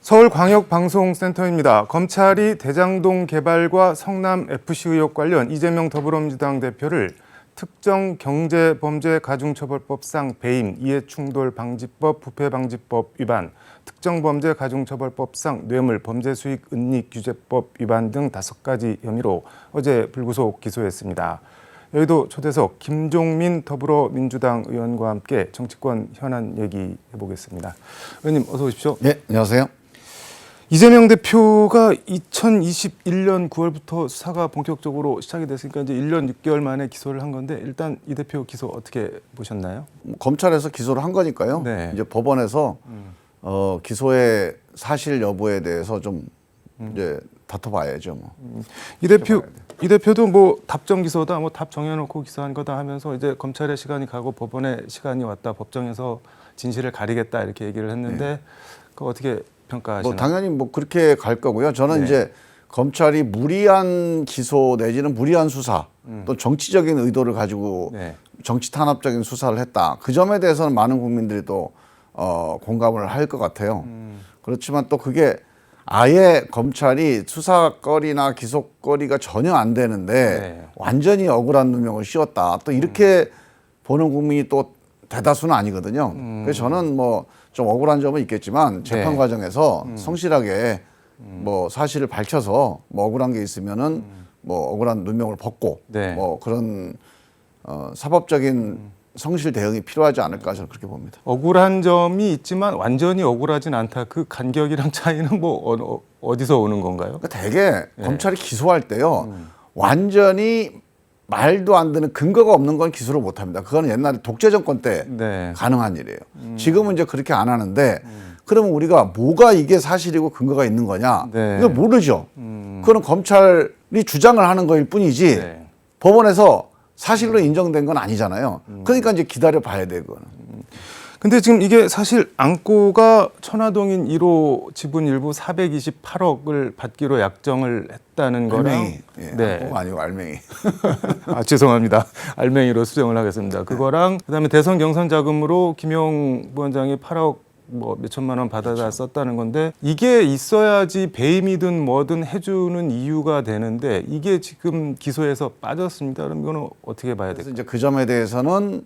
서울광역방송센터입니다. 검찰이 대장동 개발과 성남FC 의혹 관련 이재명 더불어민주당 대표를 특정경제범죄가중처벌법상 배임, 이해충돌방지법, 부패방지법 위반, 특정범죄가중처벌법상 뇌물, 범죄수익은닉규제법 위반 등 5가지 혐의로 어제 불구속 기소했습니다. 여의도 초대석 김종민 더불어민주당 의원과 함께 정치권 현안 얘기해보겠습니다. 의원님 어서 오십시오. 네, 안녕하세요. 이재명 대표가 2021년 9월부터 수사가 본격적으로 시작이 됐으니까 이제 1년 6개월 만에 기소를 한 건데 일단 이 대표 기소 어떻게 보셨나요? 검찰에서 기소를 한 거니까요. 네. 이제 법원에서 기소의 사실 여부에 대해서 좀 이제 다퉈봐야죠. 뭐. 이 대표도 뭐 답정 기소다, 뭐 답 정해놓고 기소한 거다 하면서 이제 검찰의 시간이 가고 법원의 시간이 왔다, 법정에서 진실을 가리겠다 이렇게 얘기를 했는데 네. 그거 어떻게 평가하시나요? 뭐 당연히 뭐 그렇게 갈 거고요. 저는 네. 이제 검찰이 무리한 기소 내지는 무리한 수사, 또 정치적인 의도를 가지고 네. 정치 탄압적인 수사를 했다. 그 점에 대해서는 많은 국민들이 또 공감을 할 것 같아요. 그렇지만 또 그게 아예 검찰이 수사거리나 기소거리가 전혀 안 되는데 네. 완전히 억울한 누명을 씌웠다. 또 이렇게 보는 국민이 또 대다수는 아니거든요. 그래서 저는 뭐 좀 억울한 점은 있겠지만 재판 네. 과정에서 성실하게 뭐 사실을 밝혀서 뭐 억울한 게 있으면은 뭐 억울한 누명을 벗고 네. 뭐 그런 사법적인 성실 대응이 필요하지 않을까 저는 그렇게 봅니다. 억울한 점이 있지만 완전히 억울하진 않다. 그 간격이랑 차이는 뭐 어디서 오는 건가요? 그러니까 되게 네. 검찰이 기소할 때요 완전히 말도 안 되는 근거가 없는 건 기소를 못 합니다. 그거는 옛날에 독재 정권 때 네. 가능한 일이에요. 지금은 이제 그렇게 안 하는데 그러면 우리가 뭐가 이게 사실이고 근거가 있는 거냐? 네. 이걸 모르죠. 그건 검찰이 주장을 하는 거일 뿐이지 네. 법원에서 사실로 인정된 건 아니잖아요. 그러니까 이제 기다려 봐야 돼요. 그거는. 근데 지금 이게 사실 안고가 천화동인 1호 지분 일부 428억을 받기로 약정을 했다는 거랑 알맹이. 예, 네. 그거 아니고 알맹이. 아, 죄송합니다. 알맹이로 수정을 하겠습니다. 그거랑 그다음에 대선 경선 자금으로 김용 부원장이 8억 뭐 몇천만 원 받아다 그렇죠. 썼다는 건데 이게 있어야지 배임이든 뭐든 해주는 이유가 되는데 이게 지금 기소에서 빠졌습니다. 그럼 이거는 어떻게 봐야 그래서 될까요? 이제 그 점에 대해서는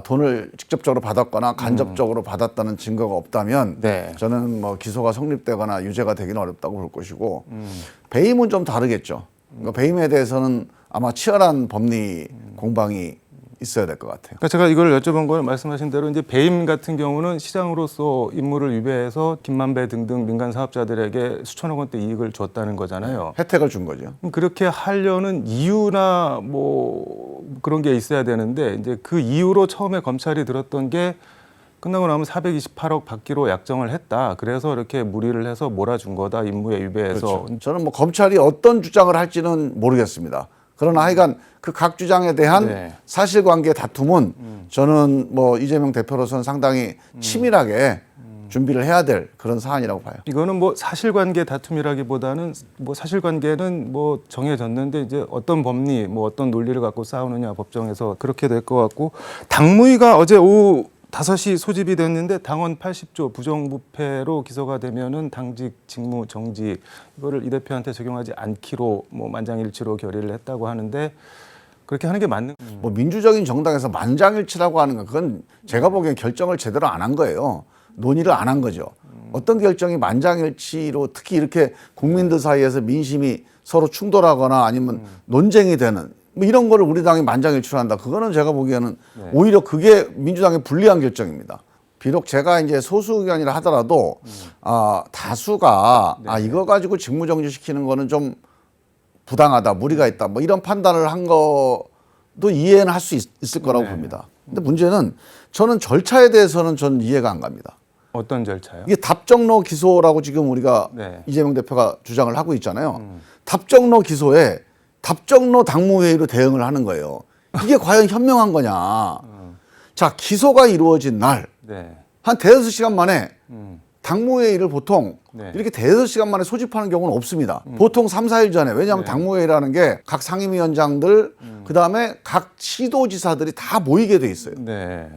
돈을 직접적으로 받았거나 간접적으로 받았다는 증거가 없다면 네. 저는 뭐 기소가 성립되거나 유죄가 되기는 어렵다고 볼 것이고 배임은 좀 다르겠죠. 그러니까 배임에 대해서는 아마 치열한 법리 공방이 있어야 될 것 같아요. 그러니까 제가 이걸 여쭤본 건 말씀하신 대로 이제 배임 같은 경우는 시장으로서 임무를 위배해서 김만배 등등 민간 사업자들에게 수천억 원대 이익을 줬다는 거잖아요. 혜택을 준 거죠. 그럼 그렇게 하려는 이유나 뭐 그런 게 있어야 되는데 이제 그 이유로 처음에 검찰이 들었던 게 끝나고 나면 428억 받기로 약정을 했다. 그래서 이렇게 무리를 해서 몰아준 거다. 임무에 위배해서. 그렇죠. 저는 뭐 검찰이 어떤 주장을 할지는 모르겠습니다. 그러나 하여간 그 각 주장에 대한 네. 사실관계 다툼은 저는 뭐 이재명 대표로서는 상당히 치밀하게 준비를 해야 될 그런 사안이라고 봐요. 이거는 뭐 사실관계 다툼이라기보다는 뭐 사실관계는 뭐 정해졌는데 이제 어떤 법리, 뭐 어떤 논리를 갖고 싸우느냐 법정에서 그렇게 될 것 같고 당무위가 어제 오후 5시 소집이 됐는데 당원 80조 부정부패로 기소가 되면은 당직 직무 정지 이거를 이 대표한테 적용하지 않기로 뭐 만장일치로 결의를 했다고 하는데 그렇게 하는 게 맞는 뭐 민주적인 정당에서 만장일치라고 하는 건 그건 제가 보기엔 결정을 제대로 안 한 거예요. 논의를 안 한 거죠. 어떤 결정이 만장일치로 특히 이렇게 국민들 사이에서 민심이 서로 충돌하거나 아니면 논쟁이 되는 뭐 이런 거를 우리 당이 만장일치로 한다. 그거는 제가 보기에는 네. 오히려 그게 민주당에 불리한 결정입니다. 비록 제가 이제 소수 의견이라 하더라도 다수가 네. 이거 가지고 직무정지 시키는 거는 좀 부당하다, 무리가 있다, 뭐 이런 판단을 한 것도 이해는 할 수 있을 거라고 네. 봅니다. 근데 문제는 저는 절차에 대해서는 저는 이해가 안 갑니다. 어떤 절차요? 이게 답정로 기소라고 지금 우리가 네. 이재명 대표가 주장을 하고 있잖아요. 답정로 기소에 답정로 당무회의로 대응을 하는 거예요. 이게 과연 현명한 거냐. 자, 기소가 이루어진 날, 네. 한 대여섯 시간 만에 당무회의를 보통 네. 이렇게 대여섯 시간 만에 소집하는 경우는 없습니다. 보통 3, 4일 전에. 왜냐하면 네. 당무회의라는 게 각 상임위원장들, 그다음에 각 시도지사들이 다 모이게 돼 있어요. 네.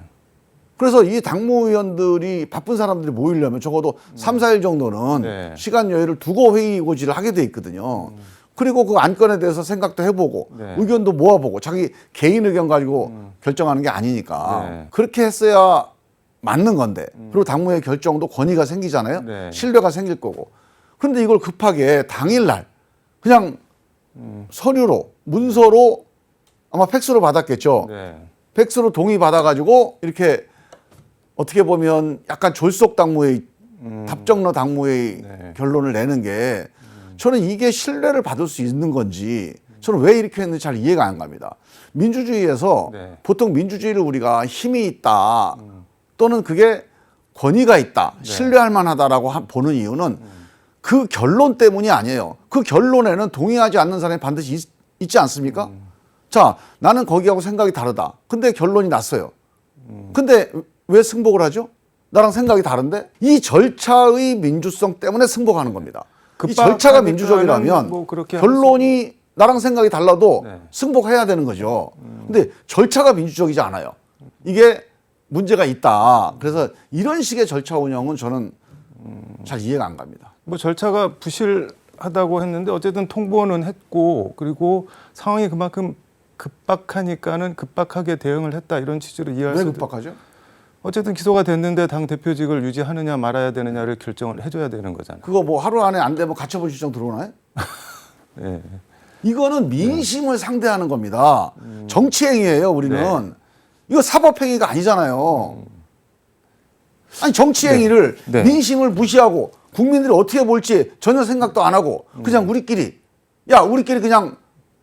그래서 이 당무위원들이 바쁜 사람들이 모이려면 적어도 3, 4일 정도는 네. 시간 여유를 두고 회의 고지를 하게 돼 있거든요. 그리고 그 안건에 대해서 생각도 해보고 네. 의견도 모아보고 자기 개인 의견 가지고 결정하는 게 아니니까 네. 그렇게 했어야 맞는 건데 그리고 당무의 결정도 권위가 생기잖아요. 네. 신뢰가 생길 거고. 그런데 이걸 급하게 당일날 그냥 서류로 문서로 아마 팩스로 받았겠죠. 네. 팩스로 동의 받아가지고 이렇게 어떻게 보면 약간 졸속 당무회의, 답정너 당무회의 네. 결론을 내는 게 저는 이게 신뢰를 받을 수 있는 건지 저는 왜 이렇게 했는지 잘 이해가 안 갑니다. 민주주의에서 네. 보통 민주주의를 우리가 힘이 있다 또는 그게 권위가 있다, 신뢰할 만하다라고 보는 이유는 그 결론 때문이 아니에요. 그 결론에는 동의하지 않는 사람이 반드시 있지 않습니까? 자, 나는 거기하고 생각이 다르다. 근데 결론이 났어요. 근데 왜 승복을 하죠? 나랑 생각이 다른데? 이 절차의 민주성 때문에 승복하는 겁니다. 이 절차가 민주적이라면 뭐 그렇게 결론이 나랑 생각이 달라도 네. 승복해야 되는 거죠. 근데 절차가 민주적이지 않아요. 이게 문제가 있다. 그래서 이런 식의 절차 운영은 저는 잘 이해가 안 갑니다. 뭐 절차가 부실하다고 했는데 어쨌든 통보는 했고 그리고 상황이 그만큼 급박하니까는 급박하게 대응을 했다 이런 취지로 이해할 왜 수도. 급박하죠? 어쨌든 기소가 됐는데 당 대표직을 유지하느냐 말아야 되느냐를 결정을 해줘야 되는 거잖아요. 그거 뭐 하루 안에 안 되면 가처분 신청 들어오나요? 네. 이거는 민심을 상대하는 겁니다. 정치행위예요, 우리는. 이거 사법행위가 아니잖아요. 아니, 정치행위를 네. 민심을 무시하고 국민들이 어떻게 볼지 전혀 생각도 안 하고 그냥 우리끼리 그냥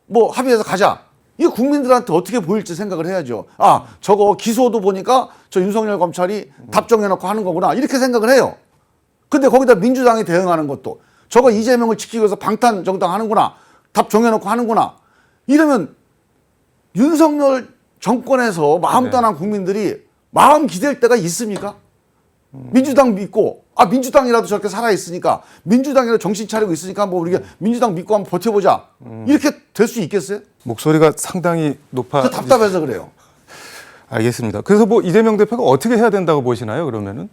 뭐 합의해서 가자. 이거 국민들한테 어떻게 보일지 생각을 해야죠. 아, 저거 기소도 보니까 저 윤석열 검찰이 답정해놓고 하는 거구나. 이렇게 생각을 해요. 근데 거기다 민주당이 대응하는 것도 저거 이재명을 지키기 위해서 방탄정당 하는구나. 답 정해놓고 하는구나. 이러면 윤석열 정권에서 마음 떠난 국민들이 마음 기댈 때가 있습니까? 민주당 믿고 민주당이라도 저렇게 살아있으니까 민주당이라도 정신 차리고 있으니까 뭐 우리가 민주당 믿고 한번 버텨보자. 이렇게 될 수 있겠어요? 목소리가 상당히 높아. 저 답답해서 그래요. 알겠습니다. 그래서 뭐 이재명 대표가 어떻게 해야 된다고 보시나요? 그러면은?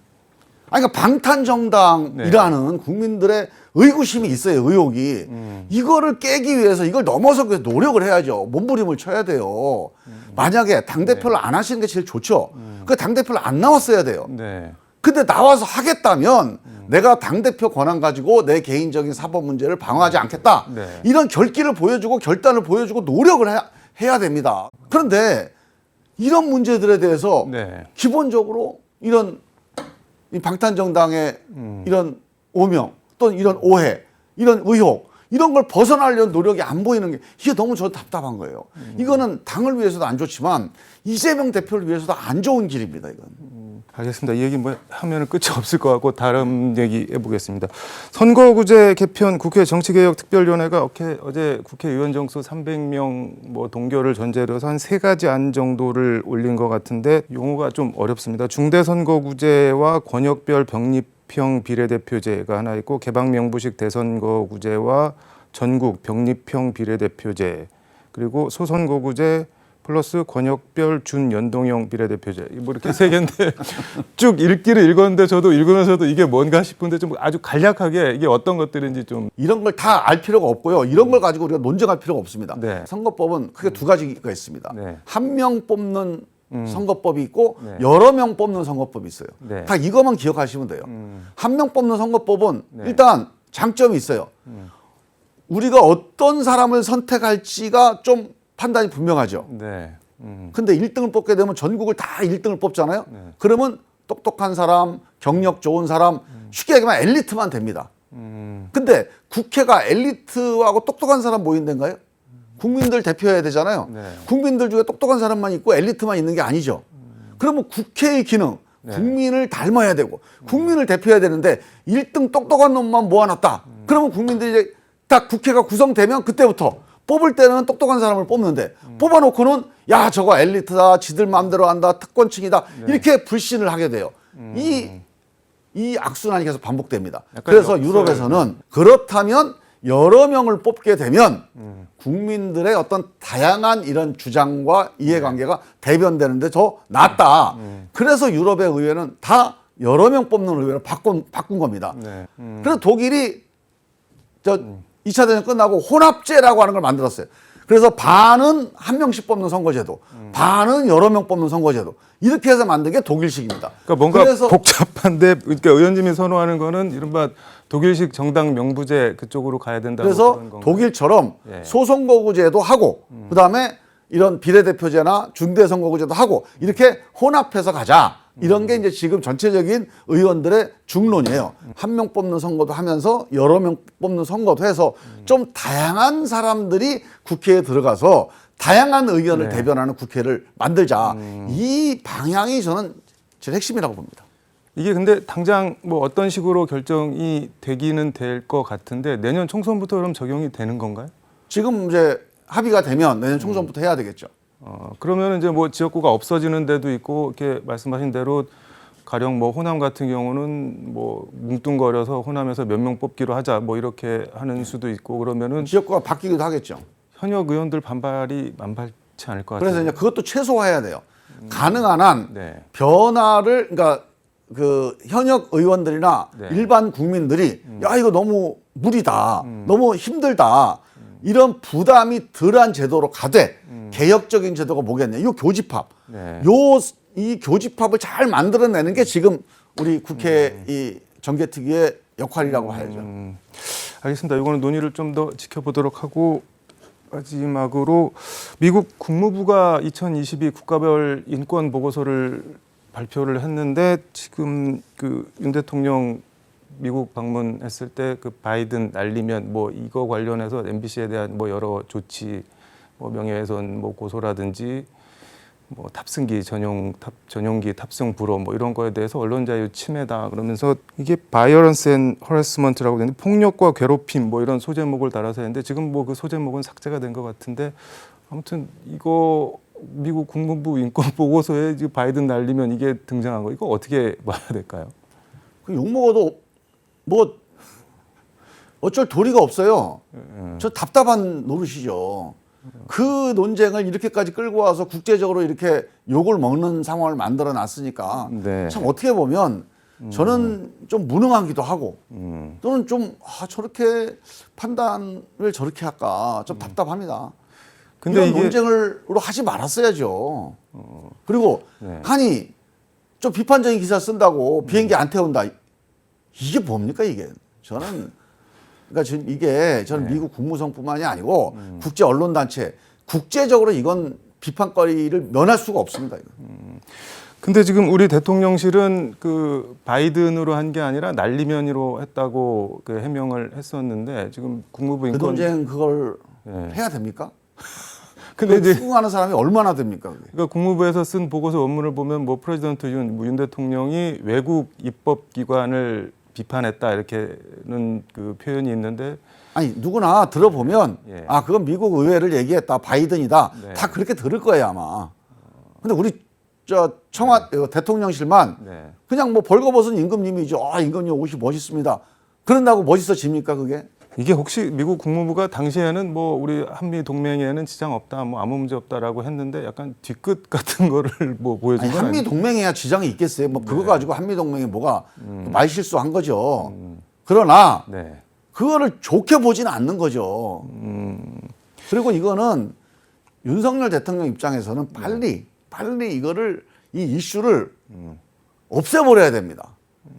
그러니까 방탄정당이라는 국민들의 의구심이 있어요, 의혹이. 이거를 깨기 위해서 이걸 넘어서 노력을 해야죠. 몸부림을 쳐야 돼요. 만약에 당대표를 안 하시는 게 제일 좋죠. 그 당대표를 안 나왔어야 돼요. 네. 근데 나와서 하겠다면 내가 당대표 권한 가지고 내 개인적인 사법 문제를 방어하지 않겠다. 네. 이런 결기를 보여주고 결단을 보여주고 노력을 해야 됩니다. 그런데 이런 문제들에 대해서 네. 기본적으로 이런 이 방탄정당의 이런 오명 또는 이런 오해, 이런 의혹 이런 걸 벗어나려는 노력이 안 보이는 게 이게 너무 저 답답한 거예요. 이거는 당을 위해서도 안 좋지만 이재명 대표를 위해서도 안 좋은 길입니다. 이건. 알겠습니다. 이 얘기 뭐 하면은 끝이 없을 것 같고 다른 얘기 해보겠습니다. 선거구제 개편 국회 정치개혁특별위원회가 어제 국회의원 정수 300명 뭐 동결을 전제로 해서 한 3가지 안 정도를 올린 것 같은데 용어가 좀 어렵습니다. 중대선거구제와 권역별 병립형 비례대표제가 하나 있고 개방명부식 대선거구제와 전국 병립형 비례대표제 그리고 소선거구제 플러스 권역별 준연동형 비례대표제 뭐 이렇게 3개인데 쭉 읽기를 읽었는데 저도 읽으면서도 이게 뭔가 싶은데 좀 아주 간략하게 이게 어떤 것들인지 좀 이런 걸 다 알 필요가 없고요. 이런 걸 가지고 우리가 논쟁할 필요가 없습니다. 네. 선거법은 크게 2가지가 있습니다. 네. 한 명 뽑는 선거법이 있고 네. 여러 명 뽑는 선거법이 있어요. 네. 다 이것만 기억하시면 돼요. 한 명 뽑는 선거법은 네. 일단 장점이 있어요. 우리가 어떤 사람을 선택할지가 좀 판단이 분명하죠. 네. 근데 1등을 뽑게 되면 전국을 다 1등을 뽑잖아요. 네. 그러면 똑똑한 사람, 경력 좋은 사람, 쉽게 얘기하면 엘리트만 됩니다. 근데 국회가 엘리트하고 똑똑한 사람 모인 데인가요? 국민들 대표해야 되잖아요. 네. 국민들 중에 똑똑한 사람만 있고 엘리트만 있는 게 아니죠. 그러면 국회의 기능, 네. 국민을 닮아야 되고 국민을 대표해야 되는데 1등 똑똑한 놈만 모아놨다. 그러면 국민들이 이제 딱 국회가 구성되면 그때부터 뽑을 때는 똑똑한 사람을 뽑는데 뽑아놓고는 야 저거 엘리트다, 지들 마음대로 한다, 특권층이다 이렇게 불신을 하게 돼요. 이 악순환이 계속 반복됩니다. 약간 그래서 역설. 유럽에서는 그렇다면 여러 명을 뽑게 되면 국민들의 어떤 다양한 이런 주장과 이해관계가 대변되는데 더 낫다. 그래서 유럽의 의회는 다 여러 명 뽑는 의회로 바꾼 겁니다. 네. 그래서 독일이 2차 대전 끝나고 혼합제라고 하는 걸 만들었어요. 그래서 반은 한 명씩 뽑는 선거제도, 반은 여러 명 뽑는 선거제도. 이렇게 해서 만든 게 독일식입니다. 그러니까 뭔가 그래서 복잡한데, 그러니까 의원님이 선호하는 거는 이른바 독일식 정당 명부제 그쪽으로 가야 된다고. 그래서 그런 건가요? 독일처럼 예. 소선거구제도 하고 그다음에 이런 비례대표제나 중대선거구제도 하고 이렇게 혼합해서 가자. 이런 게 이제 지금 전체적인 의원들의 중론이에요. 한 명 뽑는 선거도 하면서 여러 명 뽑는 선거도 해서 좀 다양한 사람들이 국회에 들어가서 다양한 의견을 네. 대변하는 국회를 만들자. 이 방향이 저는 제일 핵심이라고 봅니다. 이게 근데 당장 뭐 어떤 식으로 결정이 되기는 될 것 같은데 내년 총선부터 그럼 적용이 되는 건가요? 지금 이제 합의가 되면 내년 총선부터 해야 되겠죠. 그러면 이제 뭐 지역구가 없어지는 데도 있고 이렇게 말씀하신 대로 가령 뭐 호남 같은 경우는 뭐 뭉뚱거려서 호남에서 몇 명 뽑기로 하자 뭐 이렇게 하는 수도 있고 그러면은 지역구가 바뀌기도 하겠죠. 현역 의원들 반발이 만발치 않을 것 같아요. 그래서 이제 그것도 최소화해야 돼요. 가능한 한 네. 변화를 그러니까 그 현역 의원들이나 네. 일반 국민들이 야 이거 너무 무리다, 너무 힘들다 이런 부담이 덜한 제도로 가되 개혁적인 제도가 뭐겠냐? 이 교집합, 네. 이 교집합을 잘 만들어내는 게 지금 우리 국회 이 정개특위의 역할이라고 봐야죠. 알겠습니다. 이거는 논의를 좀 더 지켜보도록 하고 마지막으로 미국 국무부가 2022 국가별 인권 보고서를 발표를 했는데 지금 그 윤 대통령 미국 방문했을 때 그 바이든 날리면 뭐 이거 관련해서 MBC에 대한 뭐 여러 조치 뭐 명예훼손 뭐 고소라든지 뭐 탑승기 전용기 탑승 불허 뭐 이런 거에 대해서 언론 자유 침해다 그러면서 이게 바이오런스 앤 허래스먼트라고 되는데 폭력과 괴롭힘 뭐 이런 소제목을 달아서 했는데 지금 뭐 그 소제목은 삭제가 된 것 같은데 아무튼 이거 미국 국무부 인권 보고서에 지금 바이든 날리면 이게 등장한 거 이거 어떻게 봐야 될까요? 그 욕먹어도 뭐 어쩔 도리가 없어요. 저 답답한 노릇이죠. 그 논쟁을 이렇게까지 끌고 와서 국제적으로 이렇게 욕을 먹는 상황을 만들어 놨으니까 네. 참 어떻게 보면 저는 좀 무능하기도 하고 또는 좀 저렇게 판단을 저렇게 할까 좀 답답합니다. 근데 이런 이게 논쟁으로 하지 말았어야죠. 그리고 네. 아니 좀 비판적인 기사 쓴다고 비행기 안 태운다. 이게 뭡니까 이게? 저는 그러니까 지금 이게 저는 네. 미국 국무성뿐만이 아니고 국제 언론 단체 국제적으로 이건 비판거리를 면할 수가 없습니다. 이거. 근데 지금 우리 대통령실은 그 바이든으로 한 게 아니라 날리면으로 했다고 그 해명을 했었는데 지금 국무부 그 인권 논쟁 그걸 네. 해야 됩니까? 근데 이제 수긍하는 사람이 얼마나 됩니까? 그게? 그러니까 국무부에서 쓴 보고서 원문을 보면 뭐 프레지던트 윤 대통령이 외국 입법기관을 비판했다 이렇게는 그 표현이 있는데 아니 누구나 들어보면 예. 그건 미국 의회를 얘기했다 바이든이다 네. 다 그렇게 들을 거예요 아마. 근데 우리 대통령실만 네. 그냥 뭐 벌거벗은 임금님이죠. 임금님 옷이 멋있습니다. 그런다고 멋있어집니까 그게? 이게 혹시 미국 국무부가 당시에는 뭐 우리 한미 동맹에는 지장 없다, 뭐 아무 문제 없다라고 했는데 약간 뒤끝 같은 거를 뭐 보여준 아니, 건 한미 아니에요? 동맹이야 지장이 있겠어요. 뭐 그거 네. 가지고 한미 동맹이 뭐가 말실수한 거죠. 그러나 네. 그거를 좋게 보지는 않는 거죠. 그리고 이거는 윤석열 대통령 입장에서는 빨리 이거를 이 이슈를 없애버려야 됩니다.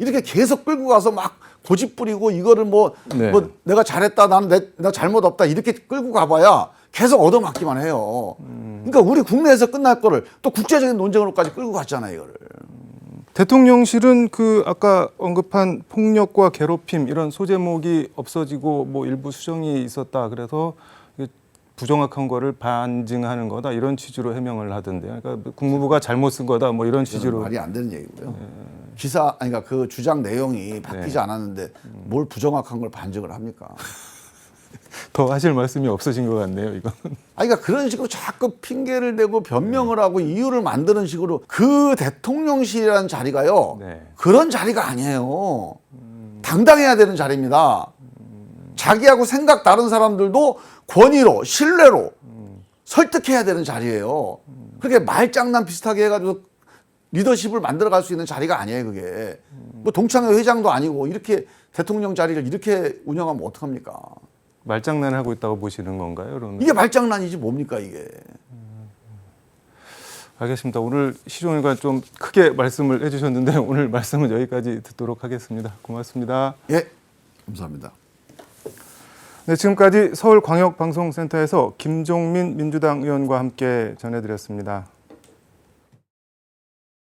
이렇게 계속 끌고 가서 막 고집 부리고 이거를 뭐 네. 내가 잘했다 나는 나 잘못 없다 이렇게 끌고 가봐야 계속 얻어맞기만 해요. 그러니까 우리 국내에서 끝날 거를 또 국제적인 논쟁으로까지 끌고 갔잖아요 이거를. 대통령실은 그 아까 언급한 폭력과 괴롭힘 이런 소제목이 없어지고 뭐 일부 수정이 있었다 그래서 부정확한 거를 반증하는 거다 이런 취지로 해명을 하던데요. 그러니까 국무부가 잘못 쓴 거다 뭐 이런 취지로. 말이 안 되는 얘기고요. 그러니까 그 주장 내용이 바뀌지 않았는데 뭘 부정확한 걸 반증을 합니까? 더 하실 말씀이 없으신 것 같네요, 이건. 그러니까 그런 식으로 자꾸 핑계를 대고 변명을 하고 이유를 만드는 식으로 그 대통령실이라는 자리가요. 네. 그런 자리가 아니에요. 당당해야 되는 자리입니다. 자기하고 생각 다른 사람들도 권위로 신뢰로 설득해야 되는 자리예요. 그렇게 말장난 비슷하게 해가지고 리더십을 만들어갈 수 있는 자리가 아니에요. 그게 뭐 동창회 회장도 아니고 이렇게 대통령 자리를 이렇게 운영하면 어떡합니까? 말장난을 하고 있다고 보시는 건가요? 그러면? 이게 말장난이지 뭡니까 이게? 알겠습니다. 오늘 시종일관 좀 크게 말씀을 해주셨는데 오늘 말씀은 여기까지 듣도록 하겠습니다. 고맙습니다. 예, 감사합니다. 네, 지금까지 서울광역방송센터에서 김종민 민주당 의원과 함께 전해드렸습니다.